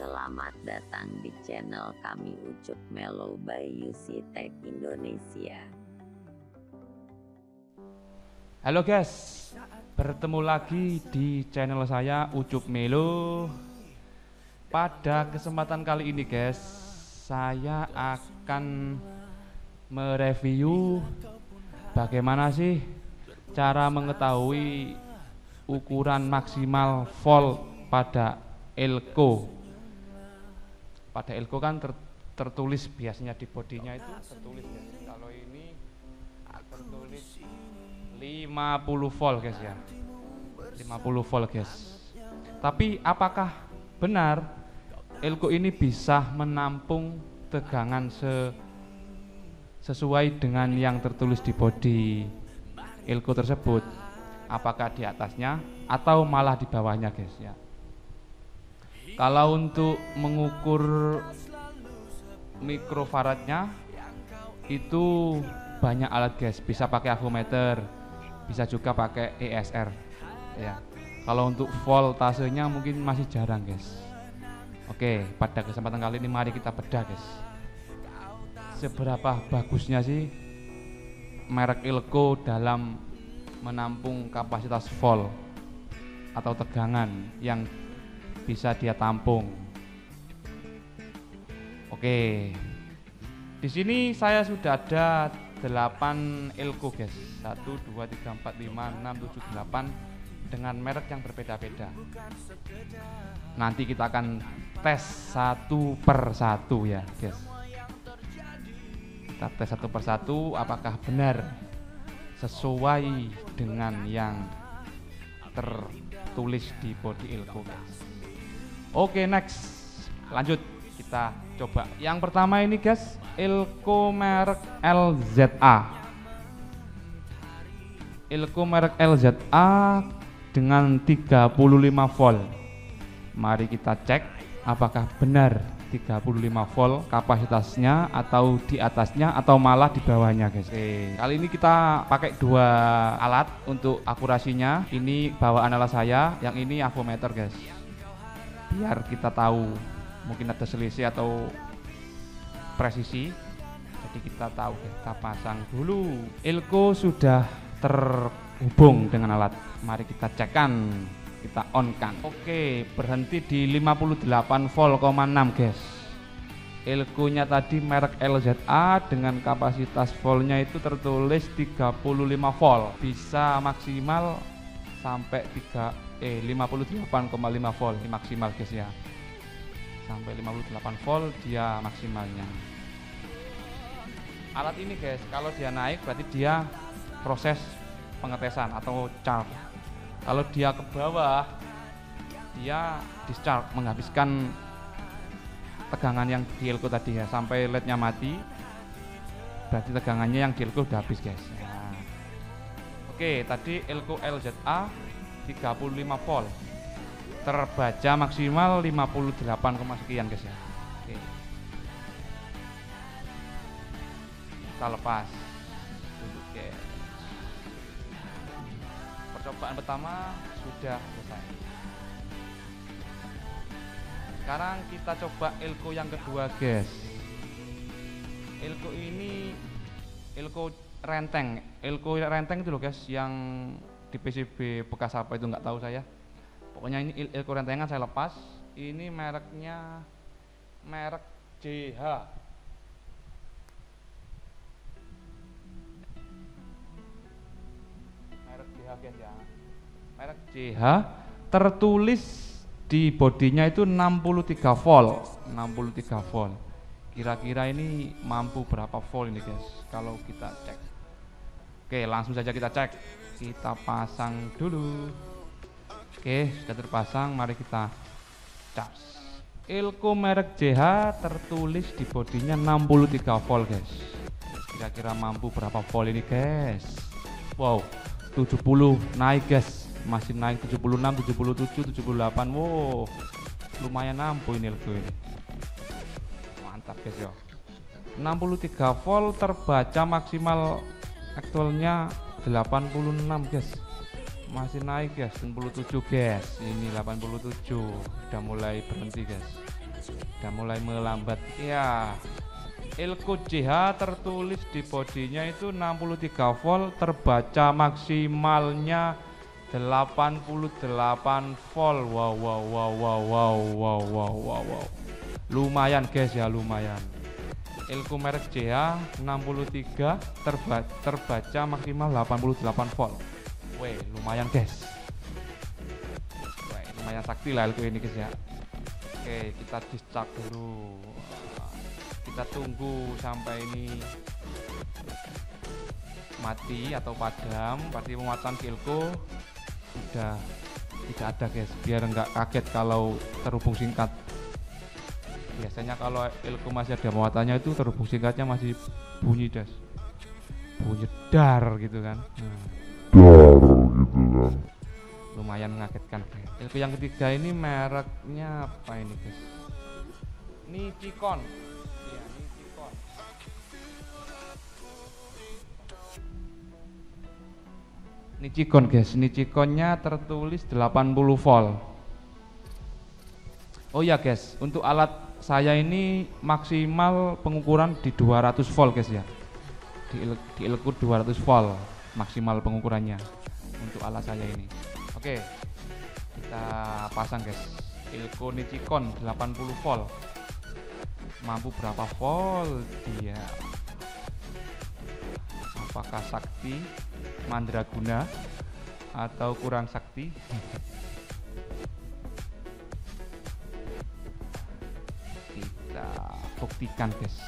Selamat datang di channel kami Ucup Melo by UC Tech Indonesia. Halo guys, bertemu lagi di channel saya Ucup Melo. Pada kesempatan kali ini guys, saya akan mereview bagaimana sih cara mengetahui ukuran maksimal volt pada elko. Pada elko kan tertulis biasanya di bodinya itu tertulis ya. Kalau ini tertulis 50 volt guys ya. 50 volt guys. Tapi apakah benar elko ini bisa menampung tegangan sesuai dengan yang tertulis di bodi elko tersebut? Apakah di atasnya atau malah di bawahnya guys ya. Kalau untuk mengukur mikrofaradnya itu banyak alat guys, bisa pakai avometer, bisa juga pakai ESR ya. Kalau untuk voltasenya mungkin masih jarang guys. Oke, pada kesempatan kali ini mari kita bedah guys, seberapa bagusnya sih merek elko dalam menampung kapasitas volt atau tegangan yang bisa dia tampung. Oke, di sini saya sudah ada 8 elko guys, 1, 2, 3, 4, 5, 6, 7, 8 dengan merek yang berbeda-beda. Nanti kita akan tes satu per satu ya guys. Kita tes satu per satu apakah benar sesuai dengan yang tertulis di bodi elko guys. Oke, next lanjut kita coba. Yang pertama ini guys, elko merek LZA. Elko merek LZA dengan 35 volt. Mari kita cek apakah benar 35 volt kapasitasnya atau di atasnya atau malah di bawahnya guys. Oke, kali ini kita pakai dua alat untuk akurasinya. Ini bawaan alat saya, yang ini avometer guys. Biar kita tahu mungkin ada selisih atau presisi, jadi kita tahu. Kita pasang dulu. Elko sudah terhubung dengan alat, mari kita cekkan, kita on kan. Oke, berhenti di 58 volt, 6 guys. Elko nya tadi merek LZA dengan kapasitas voltnya itu tertulis 35 volt, bisa maksimal sampai 58,5 volt maksimal guys ya. Sampai 58 volt dia maksimalnya. Alat ini guys, kalau dia naik berarti dia proses pengetesan atau charge. Kalau dia ke bawah, dia discharge, menghabiskan tegangan yang di elko tadi ya, sampai lednya mati. Berarti tegangannya yang di elko udah habis guys ya. Oke, tadi elko LZA 35 volt, terbaca maksimal 58, sekian guys ya. Oke, kita lepas dulu guys. Percobaan pertama sudah selesai. Sekarang kita coba elko yang kedua guys. Elko ini elko renteng itu loh guys, yang di PCB bekas apa itu nggak tahu saya. Pokoknya ini elko rentengan saya lepas. Ini mereknya merek JH. Merek JH guys ya. Merek JH tertulis di bodinya itu 63 volt. 63 volt. Kira-kira ini mampu berapa volt ini guys kalau kita cek. Oke, langsung saja kita cek. Kita pasang dulu. Oke, sudah terpasang, mari kita cas. Elko merek JH tertulis di bodinya 63 volt guys. Kira-kira mampu berapa volt ini guys? Wow, 70 naik guys. Masih naik 76, 77, 78. Wow, lumayan mampu ini elko ini. Mantap guys ya. 63 volt, terbaca maksimal aktualnya 86 guys. Masih naik guys, 97 guys. Ini 87, sudah mulai berhenti guys. Udah mulai melambat. Ya, Elko JH tertulis di bodinya itu 63 volt, terbaca maksimalnya 88 volt. Wow. Lumayan guys ya, lumayan. Elko merek JH 63 terbaca maksimal 88 volt. Weh, lumayan guys. Weh, lumayan sakti lah Elko ini guys ya. Oke, kita discharge dulu. Kita tunggu sampai ini mati atau padam. Berarti penguatan Elko sudah tidak ada guys, biar nggak kaget kalau terhubung singkat. Biasanya kalau Elko masih ada muatannya itu terhubung singkatnya masih bunyi das, bunyi dar gitu kan. Lumayan mengagetkan. Elko yang ketiga ini mereknya apa ini guys? Nichicon. Iya, Nichicon. Nichicon guys, Nichiconnya tertulis 80 volt. Oh ya guys, untuk alat saya ini maksimal pengukuran di 200 volt guys ya. Di Elko 200 volt maksimal pengukurannya untuk alat saya ini. Oke, kita pasang guys. Elko Nichicon 80 volt. Mampu berapa volt dia? Apakah sakti, mandraguna, atau kurang sakti? Kita buktikan guys.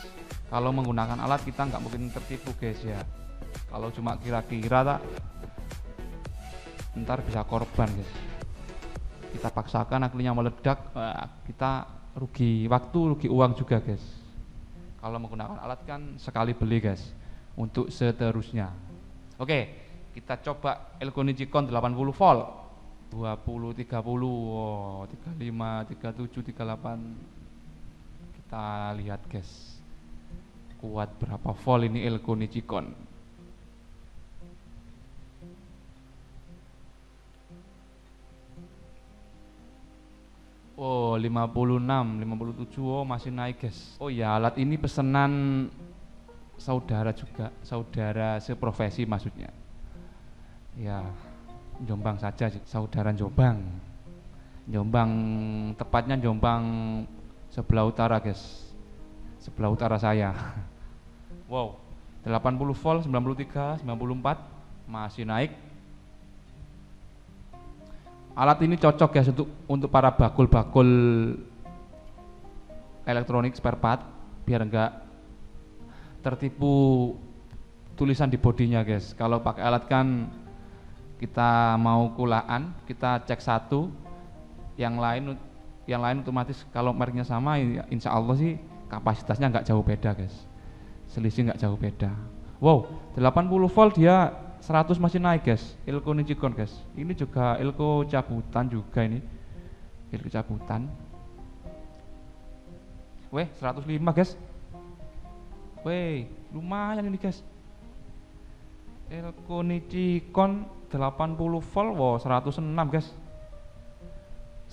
Kalau menggunakan alat kita nggak mungkin tertipu guys ya. Kalau cuma kira-kira tak, ntar bisa korban guys. Kita paksakan akhirnya meledak, kita rugi waktu, rugi uang juga guys. Kalau menggunakan alat kan sekali beli guys. Untuk seterusnya, oke, kita coba Elko Nichicon 80 volt, 20, 30, 35, 37, 38. Kita lihat guys, kuat berapa volt ini Elko Nichicon. Oh, 56, 57, oh masih naik guys. Oh ya, alat ini pesanan saudara juga, saudara seprofesi maksudnya. Ya, Jombang saja, saudara Jombang. Jombang, tepatnya Jombang sebelah utara guys. Sebelah utara saya. Wow, 80 volt, 93, 94, masih naik. Alat ini cocok guys untuk para bakul-bakul elektronik spare part, biar enggak tertipu tulisan di bodinya guys. Kalau pakai alat kan kita mau kulaan, kita cek satu, yang lain otomatis kalau mereknya sama, insya Allah sih kapasitasnya nggak jauh beda guys, selisih nggak jauh beda. Wow, 80 volt dia 100 masih naik guys. Elko Nichicon guys, ini juga Elko cabutan juga ini, Elko cabutan. Weh, 105 guys. Weh, lumayan ini guys. Elko Nichicon 80 volt, wow 106 guys.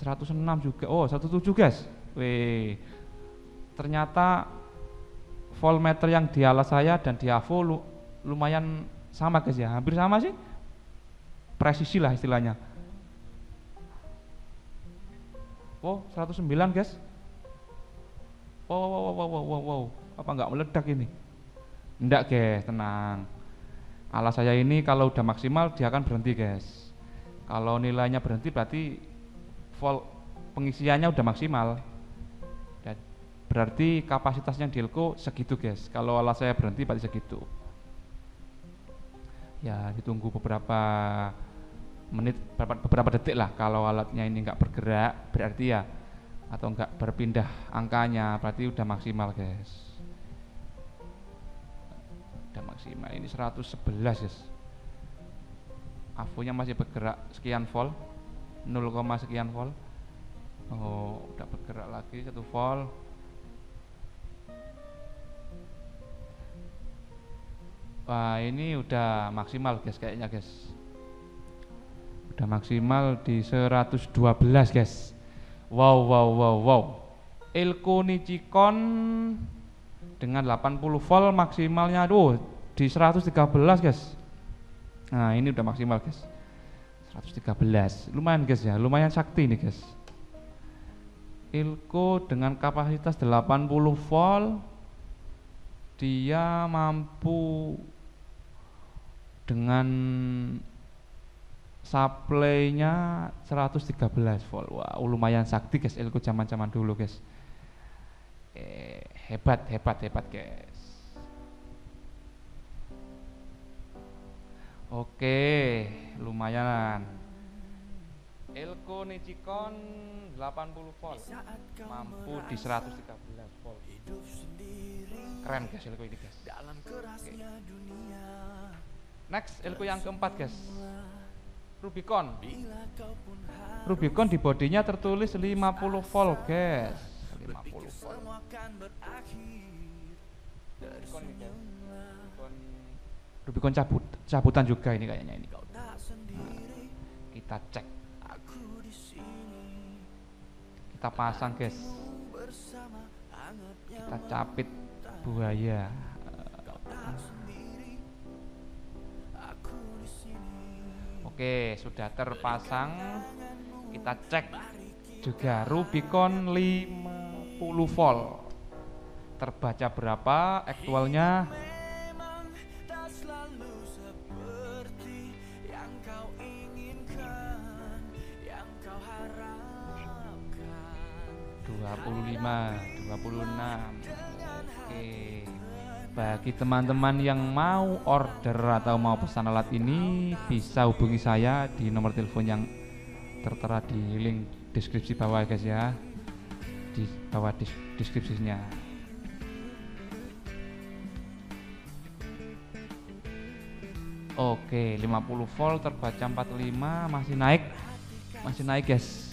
106 juga, oh 17 guys. Weh, ternyata voltmeter yang di alat saya dan di AVO lumayan sama guys ya, hampir sama sih. Presisi lah istilahnya. Wow, 109 guys. Wow. Apa nggak meledak ini? Enggak guys, tenang. Alat saya ini kalau udah maksimal dia akan berhenti guys. Kalau nilainya berhenti berarti volt pengisiannya udah maksimal. Dan berarti kapasitasnya di Elko segitu guys. Kalau alat saya berhenti berarti segitu. Ya ditunggu beberapa menit, beberapa detik lah. Kalau alatnya ini nggak bergerak berarti ya, atau nggak berpindah angkanya berarti udah maksimal guys. Udah maksimal, ini 111 guys. AVO nya masih bergerak sekian volt, 0, sekian volt. Oh udah bergerak lagi 1 volt. Wah ini udah maksimal guys kayaknya guys. Udah maksimal di 112 guys. Wow. Elko Nichicon dengan 80 volt maksimalnya di 113 guys. Nah ini udah maksimal guys, 113, lumayan guys ya, lumayan sakti nih guys. Elko dengan kapasitas 80 volt, dia mampu dengan supply-nya 113 volt. Wah, lumayan sakti guys Elko zaman-zaman dulu guys. Hebat guys. Oke, lumayan. Elko Nichicon 80 volt, mampu di 113 volt. Keren guys Elko ini guys. Oke. Next, Elko yang keempat guys, Rubicon. Rubicon di bodinya tertulis 50 volt guys. 50 volt. Rubicon cabutan juga ini kayaknya ini. Nah, kita cek. Kita pasang guys. Kita capit buaya. Oke, sudah terpasang. Kita cek juga Rubicon 50 volt. Terbaca berapa aktualnya? Rp25, Rp26. Oke. Bagi teman-teman yang mau order atau mau pesan alat ini, bisa hubungi saya di nomor telepon yang tertera di link deskripsi bawah guys ya. Di bawah deskripsinya. Oke, 50 volt terbaca 45, masih naik guys.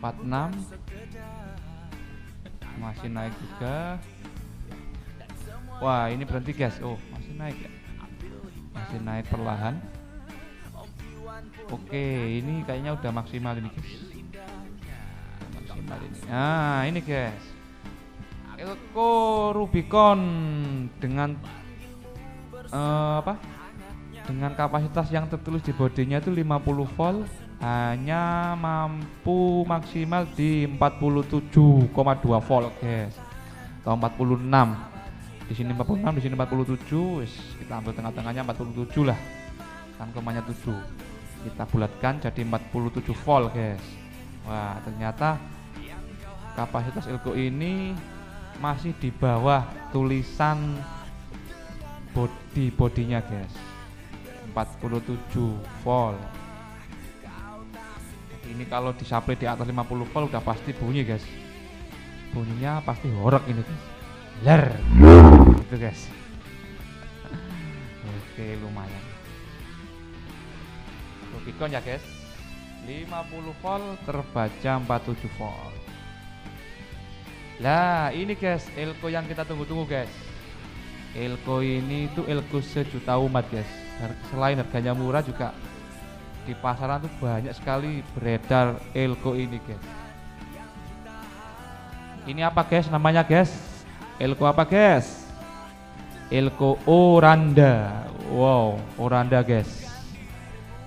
46 masih naik juga. Wah, ini berhenti guys. Oh, masih naik ya. Masih naik perlahan. Oke, ini kayaknya udah maksimal ini guys. Maksimal ini. Nah, ini guys. Elko Rubicon dengan dengan kapasitas yang tertulis di bodinya itu 50 volt, hanya mampu maksimal di 47,2 volt guys, atau 46. Di sini 46, di sini 47. Kita ambil tengah-tengahnya 47 lah, tangkemannya 7 kita bulatkan jadi 47 volt guys. Wah, ternyata kapasitas Elko ini masih di bawah tulisan bodinya guys, 47 volt. Ini kalau disuplai di atas 50 volt udah pasti bunyi guys. Bunyinya pasti horek ini guys. Ler. Gitu guys. Oke, lumayan. Rubicon ya guys. 50 volt terbaca 47 volt. Lah, ini guys Elko yang kita tunggu-tunggu guys. Elko ini tuh Elko sejuta umat guys. Selain harganya murah juga di pasaran tuh banyak sekali beredar Elko ini guys. Ini apa guys namanya guys? Elko apa guys? Elko Oranda. Wow, Oranda guys.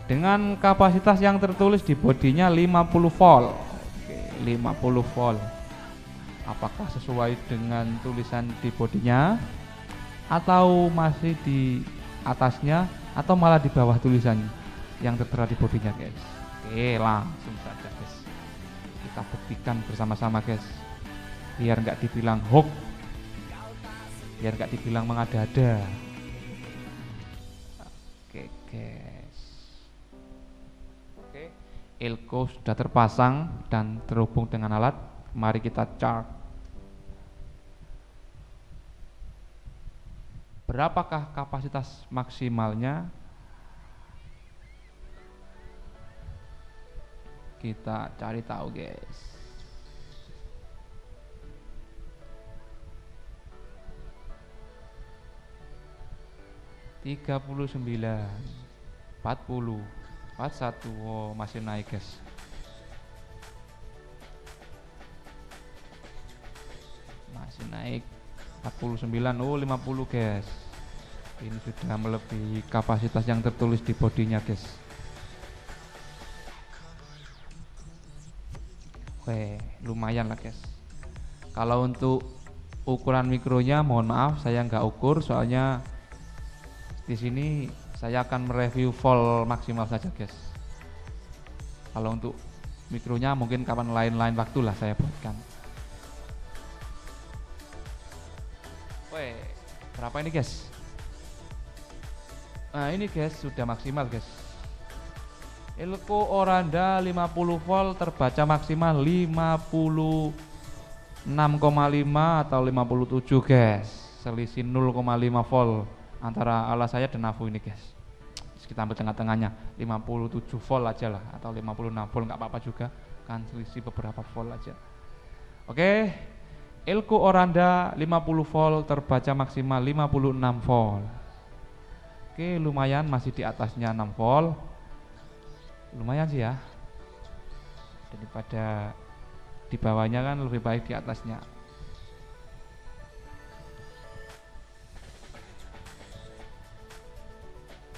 Dengan kapasitas yang tertulis di bodinya 50 volt. Oke, 50 volt. Apakah sesuai dengan tulisan di bodinya atau masih di atasnya atau malah di bawah tulisannya yang tertera di bodinya guys? Oke, langsung saja guys kita buktikan bersama-sama guys, biar nggak dibilang hoax, biar nggak dibilang mengada-ada. Oke guys, oke, Elko sudah terpasang dan terhubung dengan alat. Mari kita chart. Berapakah kapasitas maksimalnya? Kita cari tahu guys. Tiga puluh 39, 40, 41. Oh, masih naik guys. masih naik 49. Oh 50 guys, ini sudah melebihi kapasitas yang tertulis di bodinya guys. Oke, lumayan lah guys. Kalau untuk ukuran mikronya mohon maaf saya nggak ukur, soalnya di sini saya akan mereview vol maksimal saja guys. Kalau untuk mikronya mungkin kapan lain waktu lah saya buatkan. Weh, berapa ini guys? Nah ini guys sudah maksimal guys. Elko Oranda 50 volt terbaca maksimal 56,5 atau 57 guys. Selisih 0,5 volt antara alas saya dan AVO ini guys. Kita ambil tengah-tengahnya 57 volt aja lah, atau 56 volt nggak apa-apa juga, kan selisih beberapa volt aja. Oke, Elko Oranda 50 volt terbaca maksimal 56 volt. Oke, lumayan masih di atasnya 6 volt. Lumayan sih ya, daripada di bawahnya kan lebih baik di atasnya.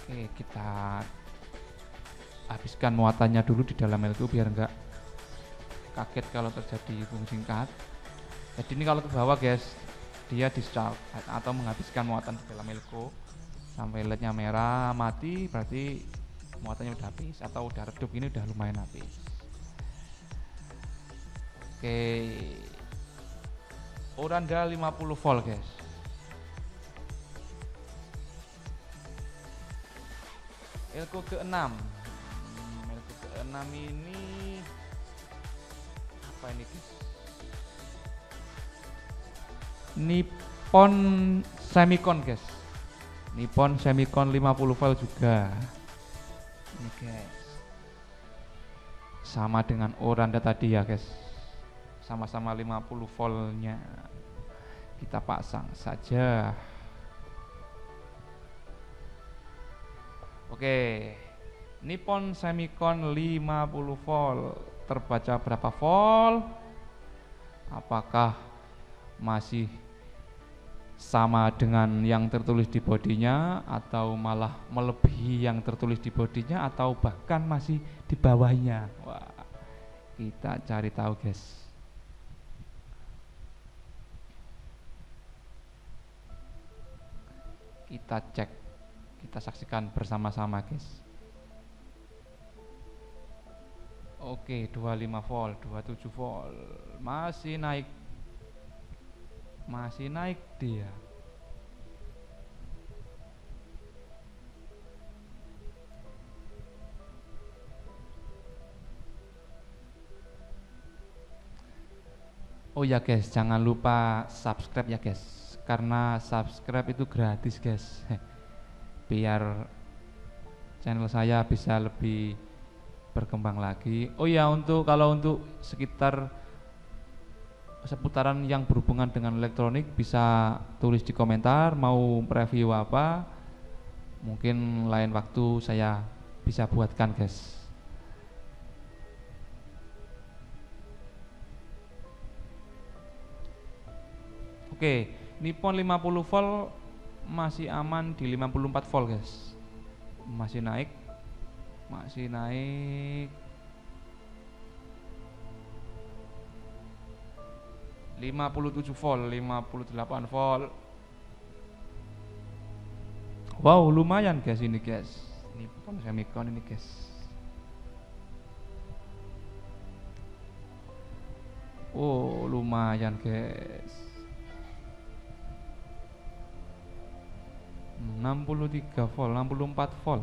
Oke, kita habiskan muatannya dulu di dalam elko biar enggak kaget kalau terjadi hubung singkat. Jadi ini kalau ke bawah guys, dia discharge atau menghabiskan muatan di dalam elko sampai lednya merah mati, berarti muatannya udah habis atau udah redup. Ini udah lumayan habis. Oke, Oranda 50 volt guys. Elko ke-6. Elko ke-6 ini apa ini guys? Nippon Semicon guys. Nippon Semicon 50 volt juga. Ini guys, sama dengan Oranda tadi ya guys, sama-sama 50 voltnya. Kita pasang saja. Oke, Nippon Semicon 50 volt terbaca berapa volt? Apakah masih sama dengan yang tertulis di bodinya, atau malah melebihi yang tertulis di bodinya, atau bahkan masih di bawahnya? Wah, kita cari tahu guys. Kita cek, kita saksikan bersama-sama guys. Oke, 25 volt, 27 volt, masih naik dia. Oh ya guys, jangan lupa subscribe ya guys, karena subscribe itu gratis guys. Biar channel saya bisa lebih berkembang lagi. Oh ya, kalau untuk seputaran yang berhubungan dengan elektronik bisa tulis di komentar mau review apa, mungkin lain waktu saya bisa buatkan guys. Oke, Nippon 50 volt masih aman di 54 volt guys. Masih naik 57 volt, 58 volt. Wow, lumayan guys ini guys. Nippon Semicon ini guys. Oh, lumayan guys. 63 volt, 64 volt.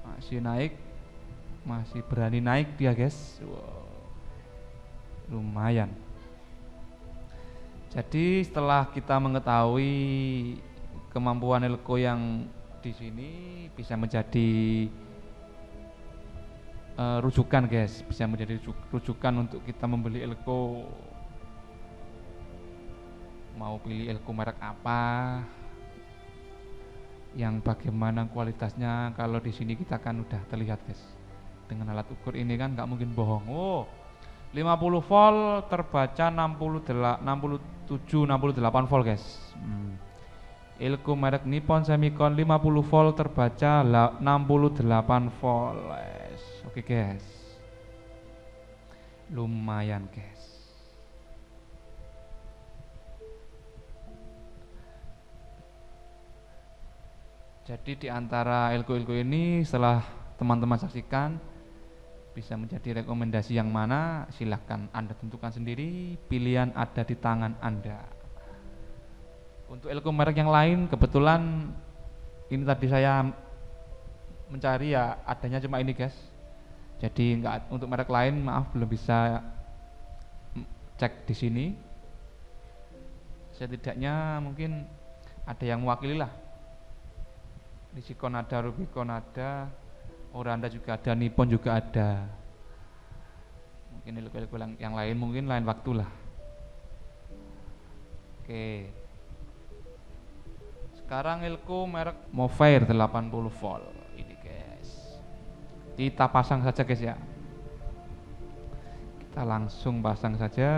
Masih naik, masih berani naik dia guys. Wow, lumayan. Jadi setelah kita mengetahui kemampuan elko yang di sini, bisa menjadi rujukan guys, bisa menjadi rujukan untuk kita membeli elko. Mau pilih elko merek apa, yang bagaimana kualitasnya. Kalau di sini kita kan udah terlihat guys, dengan alat ukur ini kan nggak mungkin bohong. Oh, 50 volt terbaca 67 68 volt guys. Ilko merek Nippon Semicon 50 volt terbaca 68 volt guys. Oke guys, lumayan guys. Jadi di antara ilko-ilko ini setelah teman-teman saksikan, bisa menjadi rekomendasi yang mana silahkan Anda tentukan sendiri, pilihan ada di tangan Anda. Untuk ilko merek yang lain kebetulan ini tadi saya mencari ya adanya cuma ini guys. Jadi enggak, untuk merek lain maaf belum bisa cek di sini. Setidaknya mungkin ada yang mewakili lah. Nichicon ada, Rubicon ada, Oranda juga ada, Nippon juga ada. Mungkin ilko-ilko yang lain mungkin lain waktu lah. Oke. Sekarang ilko merek Movair 80 volt ini guys. Kita pasang saja guys ya. Kita langsung pasang saja.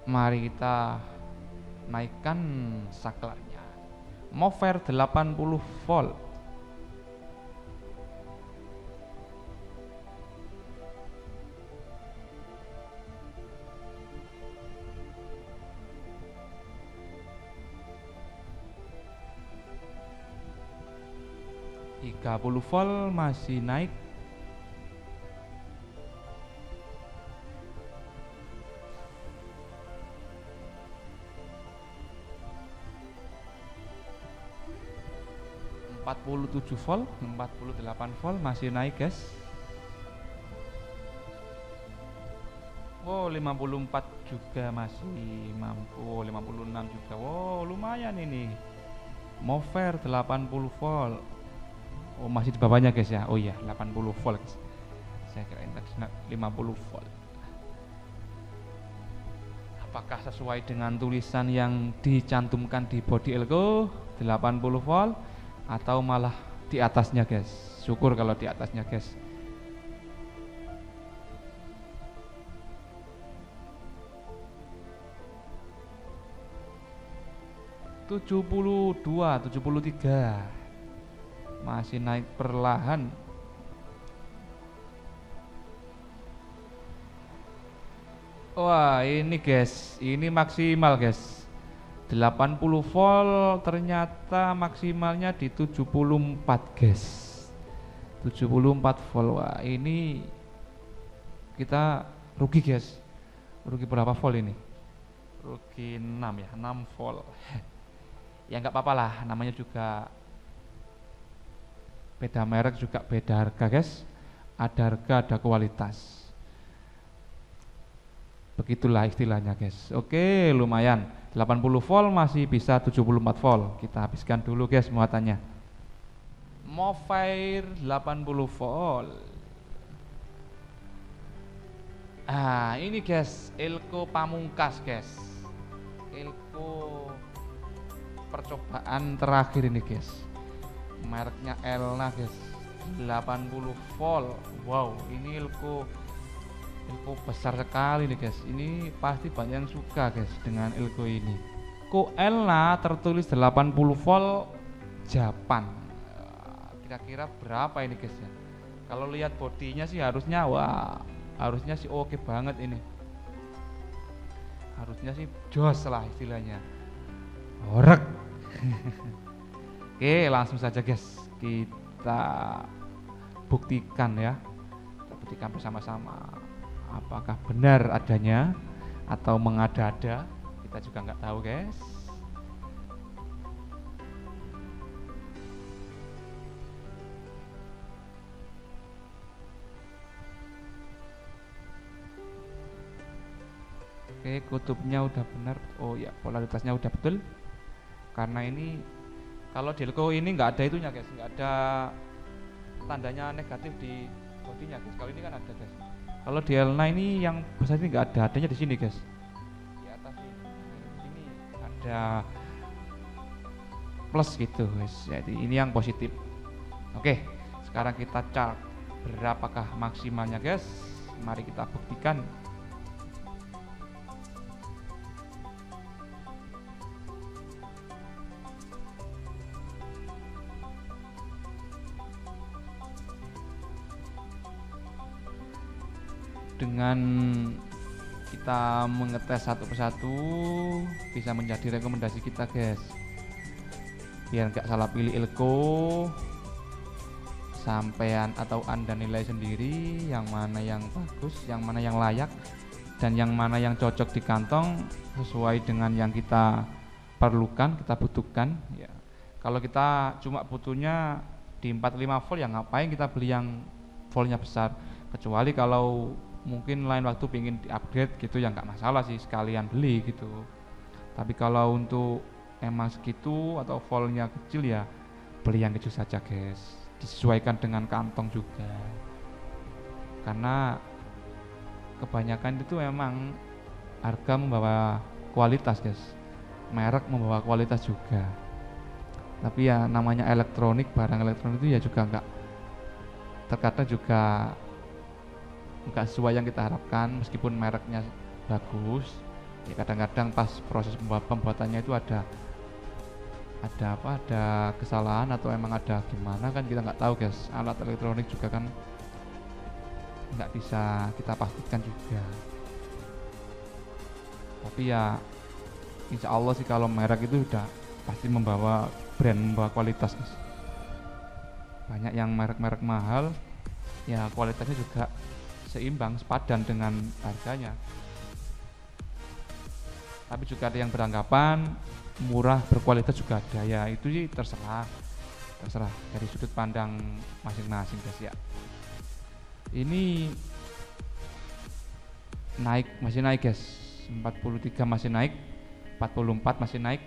Mari kita naikkan saklarnya. Movair 80 volt. Tiga 30 volt masih naik. 47 volt, 48 volt masih naik guys. Wow, 54 juga masih mampu, 56 juga. Wow, lumayan ini. Movair 80 volt. Oh, masih di bawahnya guys ya. Oh iya, 80 volt guys. Saya kira tadi 50 volt. Apakah sesuai dengan tulisan yang dicantumkan di body ilko 80 volt atau malah di atasnya guys? Syukur kalau di atasnya guys. (72, 73) masih naik perlahan. Wah, ini guys, ini maksimal guys. 80 volt ternyata maksimalnya di 74 guys. 74 volt. Wah, ini kita rugi guys. Rugi berapa volt ini? Rugi 6 ya, 6 volt. Ya nggak apa-apa lah, namanya juga beda merek juga beda harga guys. Ada harga, ada kualitas. Begitulah istilahnya guys. Oke, lumayan. 80 volt masih bisa 74 volt. Kita habiskan dulu guys muatannya. Movair 80 volt. Ah, ini guys, ilko pamungkas guys. Ilko percobaan terakhir ini guys. Mereknya Elna guys. 80 volt. Wow, ini ilko besar sekali nih guys. Ini pasti banyak yang suka guys dengan ilko ini. Ko Elna tertulis 80 volt Japan. Kira-kira berapa ini guys ya? Kalau lihat bodinya sih harusnya wah, harusnya sih oke banget ini. Harusnya sih jos lah istilahnya. Horek. Oke, langsung saja guys. Kita buktikan ya. Kita buktikan bersama-sama. Apakah benar adanya atau mengada-ada, kita juga nggak tahu guys. Oke, kutubnya udah benar. Oh ya, polaritasnya udah betul. Karena ini kalau di ilko ini nggak ada itunya guys, nggak ada tandanya negatif di bodinya guys. Kalau ini kan ada guys. Kalau di Elna ini yang besar ini nggak ada, adanya di sini guys. Di atas ini ada plus gitu guys. Jadi ini yang positif. Oke, sekarang kita cek berapakah maksimalnya guys. Mari kita buktikan. Dengan kita mengetes satu persatu bisa menjadi rekomendasi kita guys, biar nggak salah pilih elko. Sampean atau Anda nilai sendiri yang mana yang bagus, yang mana yang layak, dan yang mana yang cocok di kantong sesuai dengan yang kita perlukan, kita butuhkan ya. Kalau kita cuma butuhnya di 45 volt ya ngapain kita beli yang voltnya besar, kecuali kalau mungkin lain waktu pengen di upgrade gitu ya nggak masalah sih, sekalian beli gitu. Tapi kalau untuk emang segitu atau voltnya kecil ya beli yang kecil saja guys, disesuaikan dengan kantong juga, karena kebanyakan itu emang harga membawa kualitas guys, merek membawa kualitas juga. Tapi ya namanya elektronik, barang elektronik itu ya juga nggak, terkadang juga nggak sesuai yang kita harapkan. Meskipun mereknya bagus ya kadang-kadang pas proses pembuatannya itu ada kesalahan atau emang ada gimana kan kita nggak tahu guys. Alat elektronik juga kan nggak bisa kita pastikan juga. Tapi ya insya Allah sih kalau merek itu udah pasti membawa brand, membawa kualitas guys. Banyak yang merek-merek mahal ya kualitasnya juga seimbang, sepadan dengan harganya. Tapi juga ada yang beranggapan murah berkualitas juga ada, ya itu sih terserah dari sudut pandang masing-masing guys ya. Ini masih naik guys, 43 masih naik, 44 masih naik.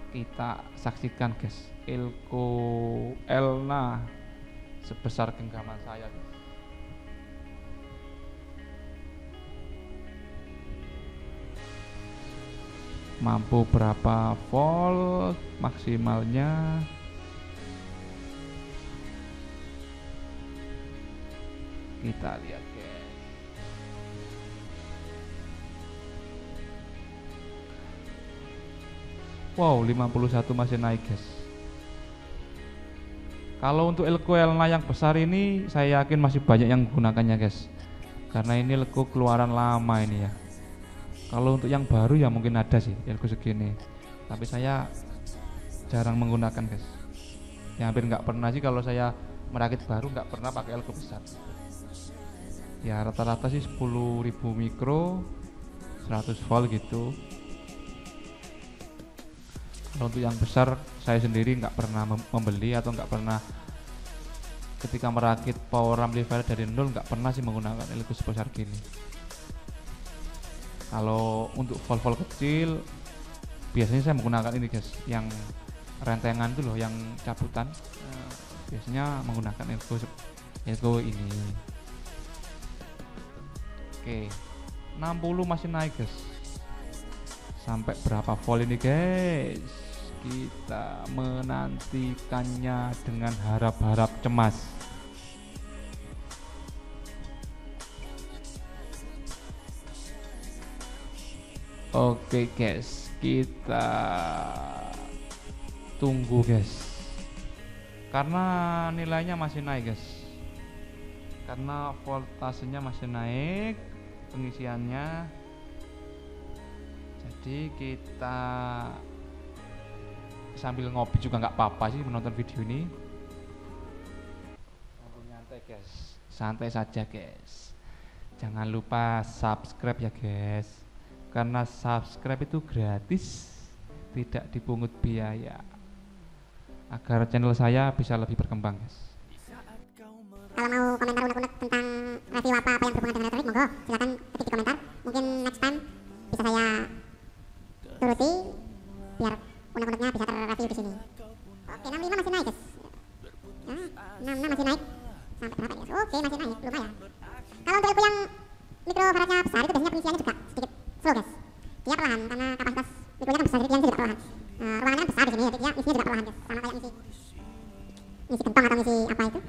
Kita saksikan guys, elko Elna sebesar genggaman saya guys. Mampu berapa volt maksimalnya? Kita lihat guys. Wow, 51 masih naik guys. Kalau untuk elko Elna yang besar ini saya yakin masih banyak yang menggunakannya guys, karena ini elko keluaran lama ini ya. Kalau untuk yang baru ya mungkin ada sih elko segini, tapi saya jarang menggunakan guys. Yang hampir nggak pernah sih kalau saya merakit baru, nggak pernah pakai elko besar. Ya rata-rata sih 10.000 mikro, 100 volt gitu. Kalau untuk yang besar saya sendiri nggak pernah membeli atau nggak pernah ketika merakit power amplifier dari nol, nggak pernah sih menggunakan elko sebesar gini. Kalau untuk volt-volt kecil biasanya saya menggunakan ini guys, yang rentengan itu loh, yang cabutan, biasanya menggunakan elko ini. Oke, 60 masih naik guys. Sampai berapa volt ini guys? Kita menantikannya dengan harap-harap cemas. Oke guys, kita tunggu guys, karena nilainya masih naik guys, karena voltasenya masih naik, pengisiannya. Jadi kita sambil ngopi juga nggak apa-apa sih menonton video ini. Santai guys, santai saja guys. Jangan lupa subscribe ya guys, karena subscribe itu gratis, tidak dipungut biaya, agar channel saya bisa lebih berkembang guys. Kalau mau komentar unek-unek tentang review apa yang berhubungan dengan elektronik, monggo silakan ketik di komentar. Mungkin next time bisa saya turuti biar unek-uneknya bisa terreview di sini. Oke, 65 masih naik guys. Ya, 66 masih naik. Sampai berapa ya? Oke, masih naik, lumayan. Kalau untuk elko yang faradnya besar itu biasanya pengisiannya juga sedikit slow guys. Dia perlahan karena kapasitas liquidnya kan besar, jadi pengisiannya juga perlahan. Ruangannya kan besar di sini, jadi dia isinya juga perlahan guys. Sama kayak ngisi gentong atau ngisi apa itu,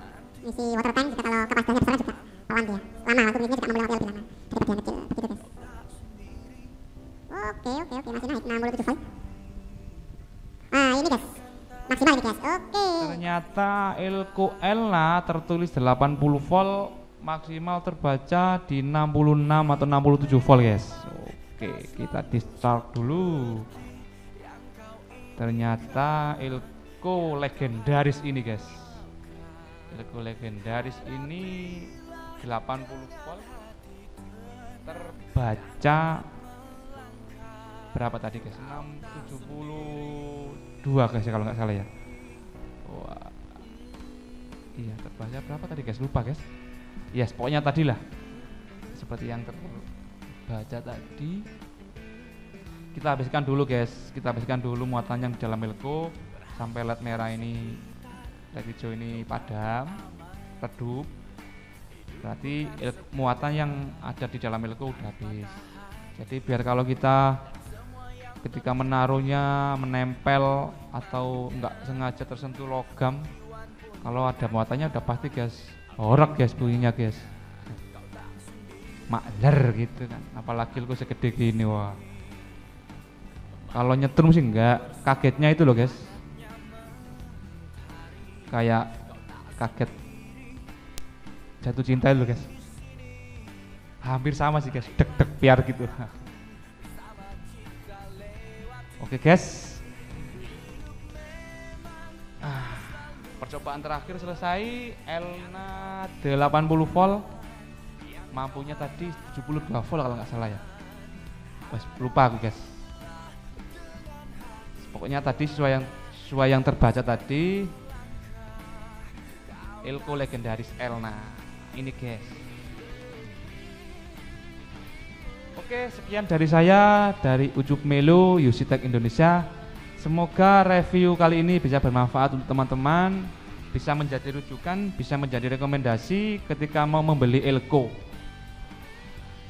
ngisi water tank juga kalau kapasitasnya besar juga perlahan dia. Lama waktu ngisinya juga memulai lebih lama daripada yang kecil begitu guys. Oke, masih naik 67 volt. Ini guys, maksimal ini guys. Oke. Ternyata Elko Elna tertulis 80 volt, maksimal terbaca di 66 atau 67 volt guys. Oke, kita di start dulu. Ternyata Elko legendaris ini guys. Elko legendaris ini 80 volt terbaca berapa tadi guys? 672 guys ya kalau nggak salah ya. Wah. Iya, terbaca berapa tadi guys? Lupa guys. Yes, pokoknya tadi lah. Seperti yang terbaca tadi. Kita habiskan dulu guys. Kita habiskan dulu muatan yang di dalam Elko sampai LED merah ini, LED hijau ini padam, redup. Berarti muatan yang ada di dalam Elko udah habis. Jadi biar kalau kita ketika menaruhnya menempel atau enggak sengaja tersentuh logam, kalau ada muatannya udah pasti guys horek guys bunyinya guys, makler gitu kan. Apalagi Elko segede gini, wah kalau nyetrum sih enggak, kagetnya itu loh guys, kayak kaget jatuh cinta itu loh guys, hampir sama sih guys, deg-deg piar gitu. Oke guys, percobaan terakhir selesai. Elna 80 volt, mampunya tadi 72 volt kalau nggak salah ya. Wes lupa aku guys. Pokoknya tadi sesuai yang terbaca tadi, Elko legendaris Elna ini guys. Oke, sekian dari saya, dari Ucup Melo Yusitech Indonesia. Semoga review kali ini bisa bermanfaat untuk teman-teman, bisa menjadi rujukan, bisa menjadi rekomendasi ketika mau membeli Elko.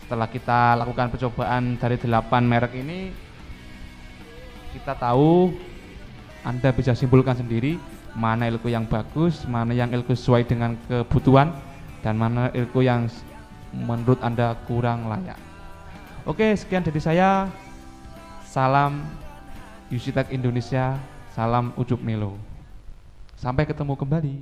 Setelah kita lakukan percobaan dari 8 merek ini, kita tahu, Anda bisa simpulkan sendiri mana Elko yang bagus, mana yang Elko sesuai dengan kebutuhan, dan mana Elko yang menurut Anda kurang layak. Oke, sekian dari saya. Salam Yusitech Indonesia, salam Ucup Melo. Sampai ketemu kembali.